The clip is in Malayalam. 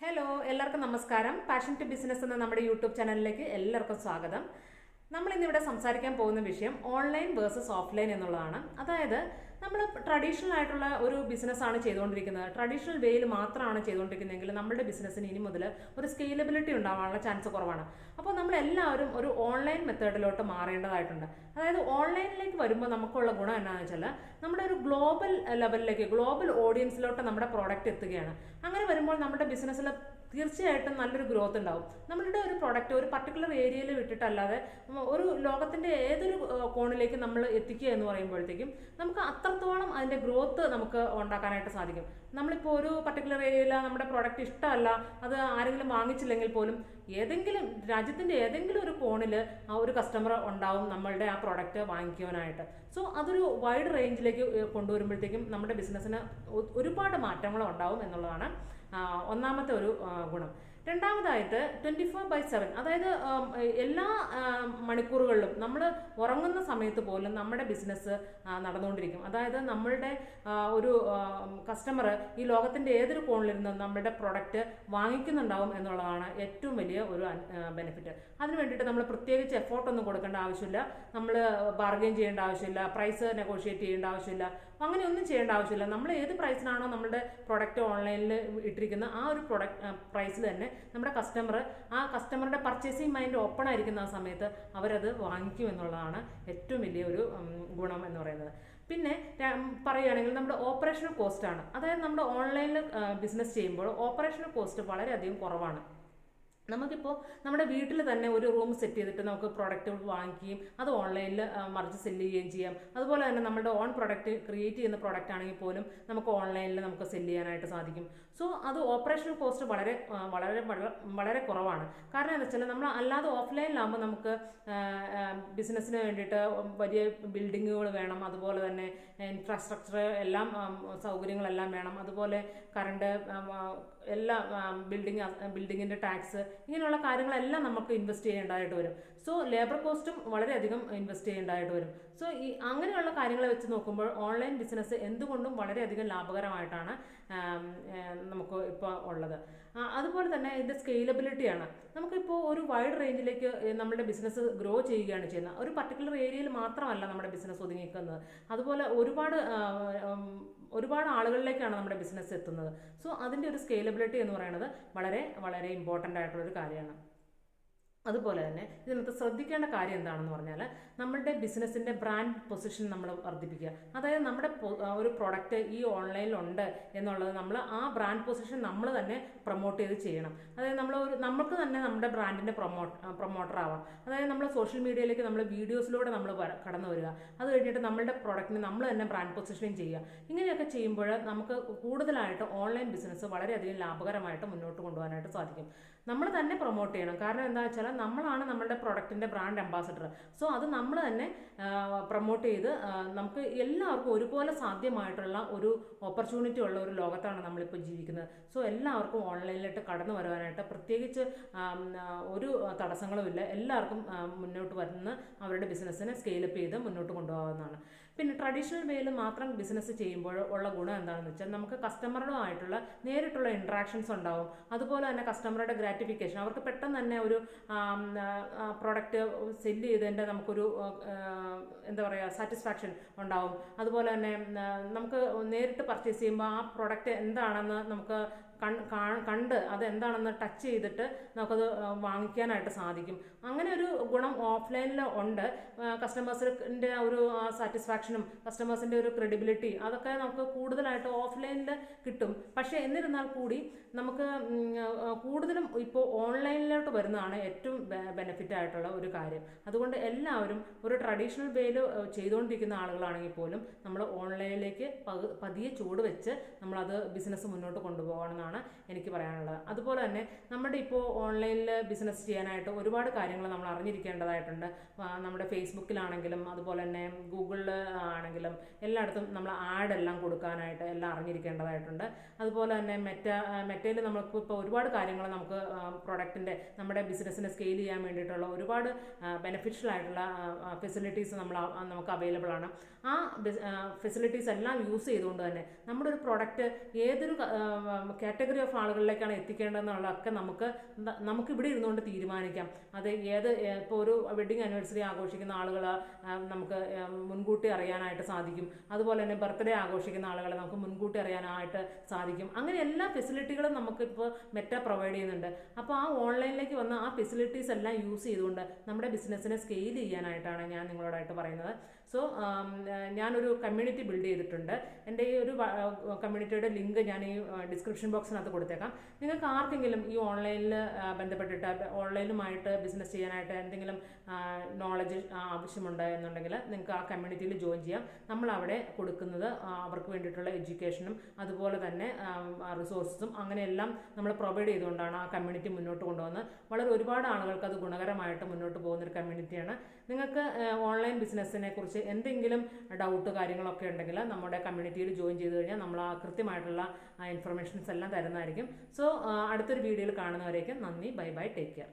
ഹലോ, എല്ലാവർക്കും നമസ്കാരം. പാഷൻ ടു ബിസിനസ് എന്ന നമ്മുടെ യൂട്യൂബ് ചാനലിലേക്ക് എല്ലാവർക്കും സ്വാഗതം. നമ്മൾ ഇന്നിവിടെ സംസാരിക്കാൻ പോകുന്ന വിഷയം ഓൺലൈൻ വേഴ്സസ് ഓഫ്ലൈൻ എന്നുള്ളതാണ്. അതായത് നമ്മൾ ട്രഡീഷണൽ ആയിട്ടുള്ള ഒരു ബിസിനസ്സാണ് ചെയ്തുകൊണ്ടിരിക്കുന്നത്, ട്രഡീഷണൽ വേയിൽ മാത്രമാണ് ചെയ്തുകൊണ്ടിരിക്കുന്നതെങ്കിൽ നമ്മുടെ ബിസിനസ്സിന് ഇനി മുതൽ ഒരു സ്കെയിലബിലിറ്റി ഉണ്ടാവാനുള്ള ചാൻസ് കുറവാണ്. അപ്പോൾ നമ്മളെല്ലാവരും ഒരു ഓൺലൈൻ മെത്തേഡിലോട്ട് മാറേണ്ടതായിട്ടുണ്ട്. അതായത് ഓൺലൈനിലേക്ക് വരുമ്പോൾ നമുക്കുള്ള ഗുണം എന്താണെന്ന് വെച്ചാൽ നമ്മുടെ ഒരു ഗ്ലോബൽ ലെവലിലേക്ക്, ഗ്ലോബൽ ഓഡിയൻസിലോട്ട് നമ്മുടെ പ്രോഡക്റ്റ് എത്തുകയാണ്. അങ്ങനെ വരുമ്പോൾ നമ്മുടെ ബിസിനസ്സിൽ തീർച്ചയായിട്ടും നല്ലൊരു ഗ്രോത്ത് ഉണ്ടാവും. നമ്മളുടെ ഒരു പ്രൊഡക്റ്റ് ഒരു പർട്ടിക്കുലർ ഏരിയയിൽ വിട്ടിട്ടല്ലാതെ ഒരു ലോകത്തിൻ്റെ ഏതൊരു കോണിലേക്ക് നമ്മൾ എത്തിക്കുക എന്ന് പറയുമ്പോഴത്തേക്കും നമുക്ക് അത്രത്തോളം അതിൻ്റെ ഗ്രോത്ത് നമുക്ക് ഉണ്ടാക്കാനായിട്ട് സാധിക്കും. നമ്മളിപ്പോൾ ഒരു പർട്ടിക്കുലർ ഏരിയയിൽ നമ്മുടെ പ്രോഡക്റ്റ് ഇഷ്ടമല്ല, അത് ആരെങ്കിലും വാങ്ങിച്ചില്ലെങ്കിൽ പോലും ഏതെങ്കിലും രാജ്യത്തിൻ്റെ ഏതെങ്കിലും ഒരു കോണിൽ ആ ഒരു കസ്റ്റമർ ഉണ്ടാവും നമ്മളുടെ ആ പ്രോഡക്റ്റ് വാങ്ങിക്കുവാനായിട്ട്. സോ അതൊരു വൈഡ് റേഞ്ചിലേക്ക് കൊണ്ടുവരുമ്പോഴത്തേക്കും നമ്മുടെ ബിസിനസ്സിന് ഒരുപാട് മാറ്റങ്ങൾ ഉണ്ടാവും എന്നുള്ളതാണ് ഒന്നാമത്തെ ഒരു ഗുണം. രണ്ടാമതായിട്ട് 24/7, അതായത് എല്ലാ മണിക്കൂറുകളിലും നമ്മൾ ഉറങ്ങുന്ന സമയത്ത് പോലും നമ്മുടെ ബിസിനസ് നടന്നുകൊണ്ടിരിക്കും. അതായത് നമ്മളുടെ ഒരു കസ്റ്റമർ ഈ ലോകത്തിൻ്റെ ഏതൊരു കോണിലിരുന്ന് നമ്മുടെ പ്രൊഡക്റ്റ് വാങ്ങിക്കുന്നുണ്ടാവും എന്നുള്ളതാണ് ഏറ്റവും വലിയ ഒരു ബെനിഫിറ്റ്. അതിന് വേണ്ടിയിട്ട് നമ്മൾ പ്രത്യേകിച്ച് എഫോർട്ടൊന്നും കൊടുക്കേണ്ട ആവശ്യമില്ല, നമ്മൾ ബാർഗെയിൻ ചെയ്യേണ്ട ആവശ്യമില്ല, പ്രൈസ് നെഗോഷിയേറ്റ് ചെയ്യേണ്ട ആവശ്യമില്ല, അങ്ങനെയൊന്നും ചെയ്യേണ്ട ആവശ്യമില്ല. നമ്മൾ ഏത് പ്രൈസിനാണോ നമ്മുടെ പ്രൊഡക്റ്റ് ഓൺലൈനിൽ ഇട്ടിരിക്കുന്ന ആ ഒരു പ്രൈസിൽ തന്നെ നമ്മുടെ ആ കസ്റ്റമറുടെ പർച്ചേസിങ് മൈൻഡ് ഓപ്പൺ ആയിരിക്കുന്ന ആ സമയത്ത് അവരത് വാങ്ങിക്കും എന്നുള്ളതാണ് ഏറ്റവും വലിയ ഒരു ഗുണം എന്ന് പറയുന്നത്. പിന്നെ പറയുകയാണെങ്കിൽ നമ്മുടെ ഓപ്പറേഷണൽ കോസ്റ്റ് ആണ്. അതായത് നമ്മുടെ ഓൺലൈനിൽ ബിസിനസ് ചെയ്യുമ്പോൾ ഓപ്പറേഷണൽ കോസ്റ്റ് വളരെയധികം കുറവാണ്. നമുക്കിപ്പോൾ നമ്മുടെ വീട്ടിൽ തന്നെ ഒരു റൂം സെറ്റ് ചെയ്തിട്ട് നമുക്ക് പ്രോഡക്റ്റ് വാങ്ങിക്കുകയും അത് ഓൺലൈനിൽ മറിച്ച് സെല്ല് ചെയ്യുകയും ചെയ്യാം. അതുപോലെ തന്നെ നമ്മുടെ ഓൺ പ്രൊഡക്റ്റ് ക്രിയേറ്റ് ചെയ്യുന്ന പ്രോഡക്റ്റ് ആണെങ്കിൽ പോലും നമുക്ക് ഓൺലൈനിൽ നമുക്ക് സെല്ല് ചെയ്യാനായിട്ട് സാധിക്കും. സോ അത് ഓപ്പറേഷണൽ കോസ്റ്റ് വളരെ വളരെ വളരെ കുറവാണ്. കാരണം എന്താ വെച്ചാൽ നമ്മൾ അല്ലാതെ ഓഫ്ലൈനിലാകുമ്പോൾ നമുക്ക് ബിസിനസ്സിന് വേണ്ടിയിട്ട് വലിയ ബിൽഡിങ്ങുകൾ വേണം, അതുപോലെ തന്നെ ഇൻഫ്രാസ്ട്രക്ചർ എല്ലാം സൗകര്യങ്ങളെല്ലാം വേണം, അതുപോലെ കറണ്ട് എല്ലാ ബിൽഡിങ്ങിൻ്റെ ടാക്സ്, ഇങ്ങനെയുള്ള കാര്യങ്ങളെല്ലാം നമുക്ക് ഇൻവെസ്റ്റ് ചെയ്യേണ്ടതായിട്ട് വരും. സോ ലേബർ കോസ്റ്റും വളരെയധികം ഇൻവെസ്റ്റ് ചെയ്യേണ്ടതായിട്ട് വരും. സോ അങ്ങനെയുള്ള കാര്യങ്ങളെ വെച്ച് നോക്കുമ്പോൾ ഓൺലൈൻ ബിസിനസ് എന്തുകൊണ്ടും വളരെയധികം ലാഭകരമായിട്ടാണ് നമുക്ക് ഇപ്പോൾ ഉള്ളത്. അതുപോലെ തന്നെ ഇതിൻ്റെ സ്കെയിലബിലിറ്റിയാണ്. നമുക്കിപ്പോൾ ഒരു വൈഡ് റേഞ്ചിലേക്ക് നമ്മുടെ ബിസിനസ് ഗ്രോ ചെയ്യുകയാണ് ചെയ്യുന്നത്. ഒരു പർട്ടിക്കുലർ ഏരിയയിൽ മാത്രമല്ല നമ്മുടെ ബിസിനസ് ഒതുങ്ങിക്കുന്നത്, അതുപോലെ ഒരുപാട് ആളുകളിലേക്കാണ് നമ്മുടെ ബിസിനസ് എത്തുന്നത്. സോ അതിൻ്റെ ഒരു സ്കെയിലബിലിറ്റി എന്ന് പറയുന്നത് വളരെ വളരെ ഇമ്പോർട്ടൻ്റ് ആയിട്ടുള്ളൊരു കാര്യമാണ്. അതുപോലെ തന്നെ ഇതിനകത്ത് ശ്രദ്ധിക്കേണ്ട കാര്യം എന്താണെന്ന് പറഞ്ഞാൽ നമ്മളുടെ ബിസിനസ്സിൻ്റെ ബ്രാൻഡ് പൊസിഷൻ നമ്മൾ വർദ്ധിപ്പിക്കുക. അതായത് നമ്മുടെ ഒരു പ്രൊഡക്റ്റ് ഈ ഓൺലൈനിലുണ്ട് എന്നുള്ളത് നമ്മൾ ആ ബ്രാൻഡ് പൊസിഷൻ നമ്മൾ തന്നെ പ്രൊമോട്ട് ചെയ്ത് ചെയ്യണം. അതായത് നമുക്ക് തന്നെ നമ്മുടെ ബ്രാൻഡിൻ്റെ പ്രൊമോട്ടർ ആവാം. അതായത് നമ്മൾ സോഷ്യൽ മീഡിയയിലേക്ക് നമ്മൾ വീഡിയോസിലൂടെ നമ്മൾ കടന്നു വരിക, അത് കഴിഞ്ഞിട്ട് നമ്മളുടെ പ്രൊഡക്റ്റിന് നമ്മൾ തന്നെ ബ്രാൻഡ് പൊസിഷനിങ് ചെയ്യുക. ഇങ്ങനെയൊക്കെ ചെയ്യുമ്പോൾ നമുക്ക് കൂടുതലായിട്ട് ഓൺലൈൻ ബിസിനസ് വളരെയധികം ലാഭകരമായിട്ട് മുന്നോട്ട് കൊണ്ടുപോകാനായിട്ട് സാധിക്കും. നമ്മൾ തന്നെ പ്രൊമോട്ട് ചെയ്യണം. കാരണം എന്താ വെച്ചാൽ നമ്മളാണ് നമ്മുടെ പ്രൊഡക്റ്റിൻ്റെ ബ്രാൻഡ് അംബാസഡർ. സോ അത് നമ്മൾ തന്നെ പ്രൊമോട്ട് ചെയ്ത് നമുക്ക് എല്ലാവർക്കും ഒരുപോലെ സാധ്യമായിട്ടുള്ള ഒരു ഓപ്പർച്യൂണിറ്റി ഉള്ള ഒരു ലോകത്താണ് നമ്മളിപ്പോൾ ജീവിക്കുന്നത്. സോ എല്ലാവർക്കും ഓൺലൈനിലോട്ട് കടന്നു വരുവാനായിട്ട് പ്രത്യേകിച്ച് ഒരു തടസ്സങ്ങളുമില്ല. എല്ലാവർക്കും മുന്നോട്ട് വരുന്ന അവരുടെ ബിസിനസ്സിനെ സ്കെയിലപ്പ് ചെയ്ത് മുന്നോട്ട് കൊണ്ടുപോകാവുന്നതാണ്. പിന്നെ ട്രഡീഷണൽ വേയിൽ മാത്രം ബിസിനസ് ചെയ്യുമ്പോൾ ഉള്ള ഗുണം എന്താണെന്ന് വെച്ചാൽ നമുക്ക് കസ്റ്റമറുമായിട്ടുള്ള നേരിട്ടുള്ള ഇൻട്രാക്ഷൻസ് ഉണ്ടാവും. അതുപോലെ തന്നെ കസ്റ്റമറുടെ ഗ്രാറ്റിഫിക്കേഷൻ, അവർക്ക് പെട്ടെന്ന് തന്നെ ഒരു പ്രോഡക്റ്റ് സെല്ല് ചെയ്തതിൻ്റെ നമുക്കൊരു എന്താ പറയുക സാറ്റിസ്ഫാക്ഷൻ ഉണ്ടാവും. അതുപോലെ തന്നെ നമുക്ക് നേരിട്ട് പർച്ചേസ് ചെയ്യുമ്പോൾ ആ പ്രോഡക്റ്റ് എന്താണെന്ന് നമുക്ക് കണ്ട് അതെന്താണെന്ന് ടച്ച് ചെയ്തിട്ട് നമുക്കത് വാങ്ങിക്കാനായിട്ട് സാധിക്കും. അങ്ങനെ ഒരു ഗുണം ഓഫ്ലൈനിൽ ഉണ്ട്. കസ്റ്റമേഴ്സിൻ്റെ ഒരു സാറ്റിസ്ഫാക്ഷനും കസ്റ്റമേഴ്സിൻ്റെ ഒരു ക്രെഡിബിലിറ്റി അതൊക്കെ നമുക്ക് കൂടുതലായിട്ട് ഓഫ്ലൈനിൽ കിട്ടും. പക്ഷേ എന്നിരുന്നാൽ കൂടി നമുക്ക് കൂടുതലും ഇപ്പോൾ ഓൺലൈനിലോട്ട് വരുന്നതാണ് ഏറ്റവും ബെനിഫിറ്റ് ആയിട്ടുള്ള ഒരു കാര്യം. അതുകൊണ്ട് എല്ലാവരും ഒരു ട്രഡീഷണൽ വേയിൽ ചെയ്തുകൊണ്ടിരിക്കുന്ന ആളുകളാണെങ്കിൽ പോലും നമ്മൾ ഓൺലൈനിലേക്ക് പതിയെ ചൂട് വെച്ച് നമ്മളത് ബിസിനസ് മുന്നോട്ട് കൊണ്ടുപോകണമെന്നാണ് എനിക്ക് പറയാനുള്ളത്. അതുപോലെ തന്നെ നമ്മുടെ ഇപ്പോൾ ഓൺലൈനിൽ ബിസിനസ് ചെയ്യാനായിട്ട് ഒരുപാട് കാര്യങ്ങൾ നമ്മൾ അറിഞ്ഞിരിക്കേണ്ടതായിട്ടുണ്ട്. നമ്മുടെ ഫേസ്ബുക്കിലാണെങ്കിലും അതുപോലെ തന്നെ ഗൂഗിളിൽ ആണെങ്കിലും എല്ലായിടത്തും നമ്മൾ ആഡ് എല്ലാം കൊടുക്കാനായിട്ട് എല്ലാം അറിഞ്ഞിരിക്കേണ്ടതായിട്ടുണ്ട്. അതുപോലെ തന്നെ മെറ്റയിൽ നമുക്ക് ഇപ്പോൾ ഒരുപാട് കാര്യങ്ങൾ നമുക്ക് പ്രൊഡക്റ്റിൻ്റെ നമ്മുടെ ബിസിനസ്സിനെ സ്കെയിൽ ചെയ്യാൻ വേണ്ടിയിട്ടുള്ള ഒരുപാട് ബെനിഫിഷ്യൽ ആയിട്ടുള്ള ഫെസിലിറ്റീസ് നമുക്ക് അവൈലബിൾ ആണ്. ആ ഫെസിലിറ്റീസ് എല്ലാം യൂസ് ചെയ്തുകൊണ്ട് തന്നെ നമ്മുടെ ഒരു പ്രൊഡക്റ്റ് ഏതൊരു കാറ്റഗറി ഓഫ് ആളുകളിലേക്കാണ് എത്തിക്കേണ്ടതെന്നുള്ളതൊക്കെ നമുക്ക് ഇവിടെ ഇരുന്നുകൊണ്ട് തീരുമാനിക്കാം. അത് ഇപ്പോൾ ഒരു വെഡിങ് ആനിവേഴ്സറി ആഘോഷിക്കുന്ന ആളുകൾ നമുക്ക് മുൻകൂട്ടി അറിയാനായിട്ട് സാധിക്കും. അതുപോലെ തന്നെ ബർത്ത്ഡേ ആഘോഷിക്കുന്ന ആളുകളെ നമുക്ക് മുൻകൂട്ടി അറിയാനായിട്ട് സാധിക്കും. അങ്ങനെ എല്ലാ ഫെസിലിറ്റികളും നമുക്കിപ്പോൾ മെറ്റ പ്രൊവൈഡ് ചെയ്യുന്നുണ്ട്. അപ്പോൾ ആ ഓൺലൈനിലേക്ക് വന്ന ആ ഫെസിലിറ്റീസ് എല്ലാം യൂസ് ചെയ്തുകൊണ്ട് നമ്മുടെ ബിസിനസ്സിനെ സ്കെയിൽ ചെയ്യാനായിട്ടാണ് ഞാൻ നിങ്ങളോടായിട്ട് പറയുന്നത്. സോ ഞാനൊരു കമ്മ്യൂണിറ്റി ബിൽഡ് ചെയ്തിട്ടുണ്ട്. എൻ്റെ ഈ ഒരു കമ്മ്യൂണിറ്റിയുടെ ലിങ്ക് ഞാൻ ഈ ഡിസ്ക്രിപ്ഷൻ ബോക്സിനകത്ത് കൊടുത്തേക്കാം. നിങ്ങൾക്ക് ആർക്കെങ്കിലും ഈ ഓൺലൈനിൽ ബന്ധപ്പെട്ടിട്ട് ഓൺലൈനുമായിട്ട് ബിസിനസ് ചെയ്യാനായിട്ട് എന്തെങ്കിലും നോളജ് ആവശ്യമുണ്ട് എന്നുണ്ടെങ്കിൽ നിങ്ങൾക്ക് ആ കമ്മ്യൂണിറ്റിയിൽ ജോയിൻ ചെയ്യാം. നമ്മളവിടെ കൊടുക്കുന്നത് അവർക്ക് വേണ്ടിയിട്ടുള്ള എഡ്യൂക്കേഷനും അതുപോലെ തന്നെ റിസോഴ്സസും അങ്ങനെയെല്ലാം നമ്മൾ പ്രൊവൈഡ് ചെയ്തുകൊണ്ടാണ് ആ കമ്മ്യൂണിറ്റി മുന്നോട്ട് കൊണ്ടുവന്നത്. ഒരുപാട് ആളുകൾക്ക് അത് ഗുണകരമായിട്ട് മുന്നോട്ട് പോകുന്നൊരു കമ്മ്യൂണിറ്റിയാണ്. നിങ്ങൾക്ക് ഓൺലൈൻ ബിസിനസ്സിനെ കുറിച്ച് എന്തെങ്കിലും ഡൗട്ട് കാര്യങ്ങളൊക്കെ ഉണ്ടെങ്കിൽ നമ്മുടെ കമ്മ്യൂണിറ്റിയിൽ ജോയിൻ ചെയ്ത് കഴിഞ്ഞാൽ നമ്മൾ ആ കൃത്യമായിട്ടുള്ള ഇൻഫർമേഷൻസ് എല്ലാം തരുന്നതായിരിക്കും. സോ അടുത്തൊരു വീഡിയോയിൽ കാണുന്നവരേക്കും നന്ദി. Bye bye. Take care.